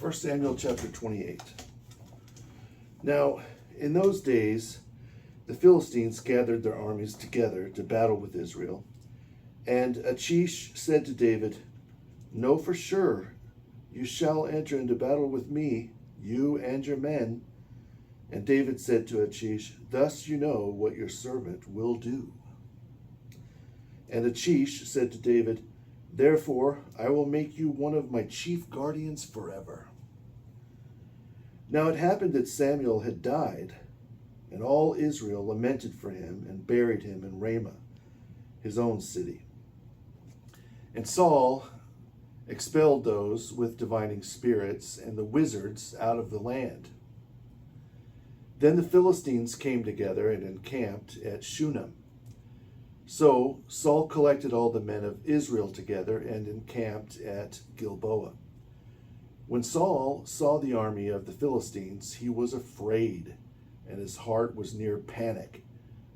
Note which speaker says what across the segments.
Speaker 1: 1 Samuel chapter 28. Now, in those days, the Philistines gathered their armies together to battle with Israel. And Achish said to David, "Know for sure, you shall enter into battle with me, you and your men." And David said to Achish, "Thus you know what your servant will do." And Achish said to David, "Therefore I will make you one of my chief guardians forever." Now it happened that Samuel had died, and all Israel lamented for him and buried him in Ramah, his own city. And Saul expelled those with divining spirits and the wizards out of the land. Then the Philistines came together and encamped at Shunem. So Saul collected all the men of Israel together and encamped at Gilboa. When Saul saw the army of the Philistines, he was afraid, and his heart was near panic.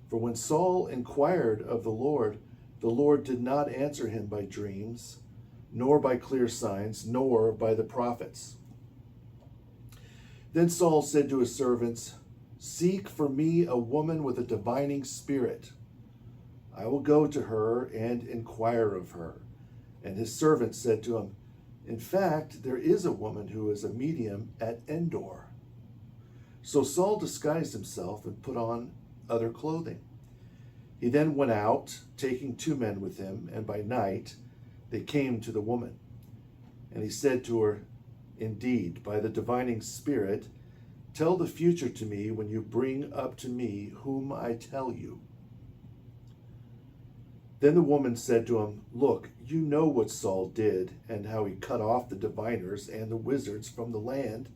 Speaker 1: For when Saul inquired of the Lord did not answer him by dreams, nor by clear signs, nor by the prophets. Then Saul said to his servants, "Seek for me a woman with a divining spirit. I will go to her and inquire of her." And his servant said to him, "In fact, there is a woman who is a medium at Endor." So Saul disguised himself and put on other clothing. He then went out, taking 2 men with him, and by night they came to the woman. And he said to her, "Indeed, by the divining spirit, tell the future to me when you bring up to me whom I tell you." Then the woman said to him, "Look, you know what Saul did, and how he cut off the diviners and the wizards from the land.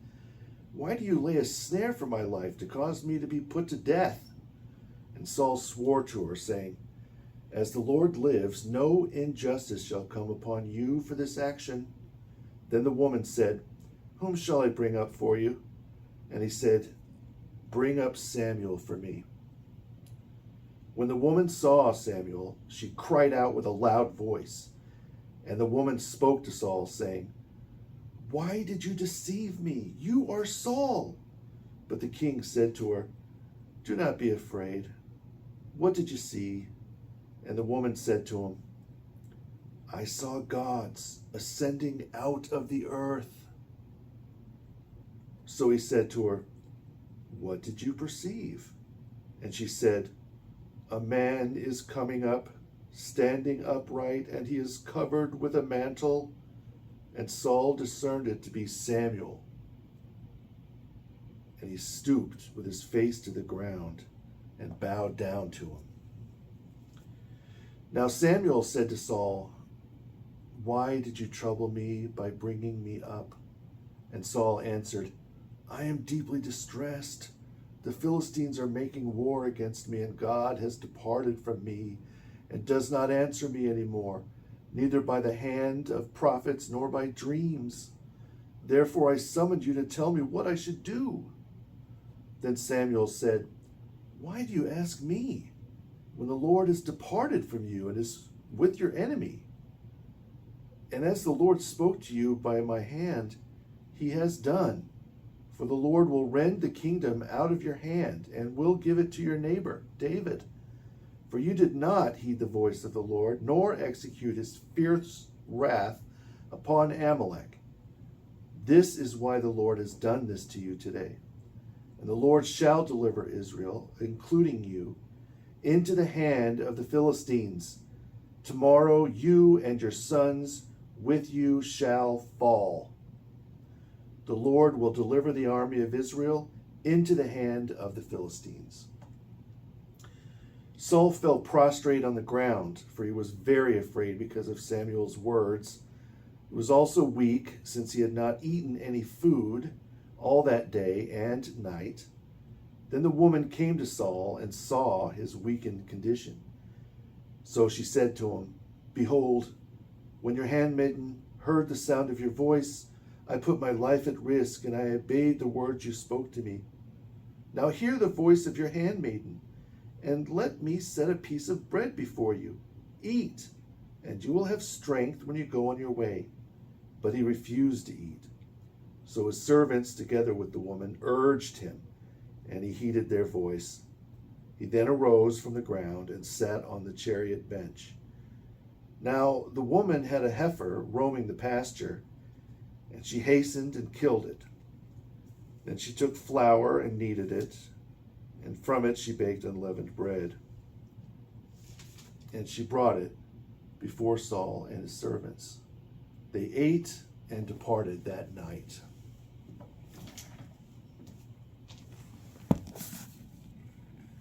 Speaker 1: Why do you lay a snare for my life to cause me to be put to death?" And Saul swore to her, saying, "As the Lord lives, no injustice shall come upon you for this action." Then the woman said, "Whom shall I bring up for you?" And he said, "Bring up Samuel for me." When the woman saw Samuel, she cried out with a loud voice. And the woman spoke to Saul, saying, "Why did you deceive me? You are Saul." But the king said to her, "Do not be afraid. What did you see?" And the woman said to him, "I saw gods ascending out of the earth." So he said to her, "What did you perceive?" And she said, "A man is coming up, standing upright, and he is covered with a mantle." And Saul discerned it to be Samuel. And he stooped with his face to the ground and bowed down to him. Now Samuel said to Saul, "Why did you trouble me by bringing me up?" And Saul answered, "I am deeply distressed. The Philistines are making war against me, and God has departed from me and does not answer me anymore, neither by the hand of prophets nor by dreams. Therefore I summoned you to tell me what I should do." Then Samuel said, "Why do you ask me, when the Lord has departed from you and is with your enemy? And as the Lord spoke to you by my hand, he has done. For the Lord will rend the kingdom out of your hand and will give it to your neighbor, David. For you did not heed the voice of the Lord, nor execute his fierce wrath upon Amalek. This is why the Lord has done this to you today. And the Lord shall deliver Israel, including you, into the hand of the Philistines. Tomorrow you and your sons with you shall fall. The Lord will deliver the army of Israel into the hand of the Philistines." Saul fell prostrate on the ground, for he was very afraid because of Samuel's words. He was also weak, since he had not eaten any food all that day and night. Then the woman came to Saul and saw his weakened condition. So she said to him, "Behold, when your handmaiden heard the sound of your voice, I put my life at risk, and I obeyed the words you spoke to me. Now hear the voice of your handmaiden, and let me set a piece of bread before you. Eat, and you will have strength when you go on your way." But he refused to eat. So his servants, together with the woman, urged him, and he heeded their voice. He then arose from the ground and sat on the chariot bench. Now the woman had a heifer roaming the pasture, and she hastened and killed it. Then she took flour and kneaded it, and from it she baked unleavened bread. And she brought it before Saul and his servants. They ate and departed that night.